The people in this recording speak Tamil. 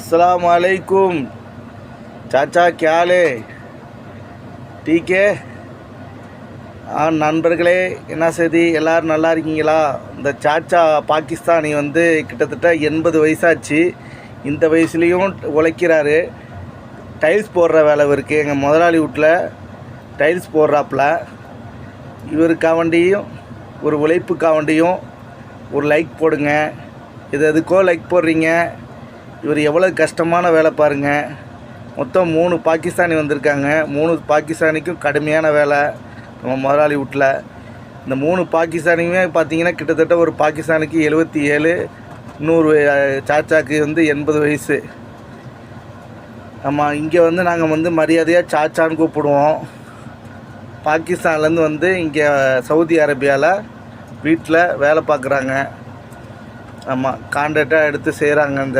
अस्सलाम वालेकुम चाचा, क्या हाल है? ठीक है. நண்பர்களே, என்ன செய்தி? எல்லோரும் நல்லா இருக்கீங்களா? இந்த சாச்சா பாகிஸ்தானி வந்து கிட்டத்தட்ட 80 வயசாச்சு. இந்த வயசுலேயும் உழைக்கிறாரு. டைல்ஸ் போடுற வேலை இருக்குது. எங்கள் முதலாளி வீட்டில் டைல்ஸ் போடுறாப்புல. இவருக்காவண்டியும் ஒரு உழைப்புக்காவண்டியும் ஒரு லைக் போடுங்க. எதுக்கோ லைக் போடுறீங்க. இவர் எவ்வளோ கஷ்டமான வேலை பாருங்கள். மொத்தம் 3 பாகிஸ்தானி வந்திருக்காங்க. 3 பாகிஸ்தானிக்கும் கடுமையான வேலை நம்ம முதலாளி வீட்டில். இந்த 3 பாகிஸ்தானியுமே பார்த்திங்கன்னா கிட்டத்தட்ட ஒரு பாகிஸ்தானுக்கு 77, இன்னொரு சாச்சாக்கு வந்து 80 வயசு. ஆமாம், இங்கே வந்து நாங்கள் வந்து மரியாதையாக சாச்சான்னு கூப்பிடுவோம். பாகிஸ்தான்லேருந்து வந்து இங்கே சவுதி அரேபியாவில் வீட்டில் வேலை பார்க்குறாங்க. ஆமாம், கான்ட்ராக்டாக எடுத்து செய்கிறாங்க இந்த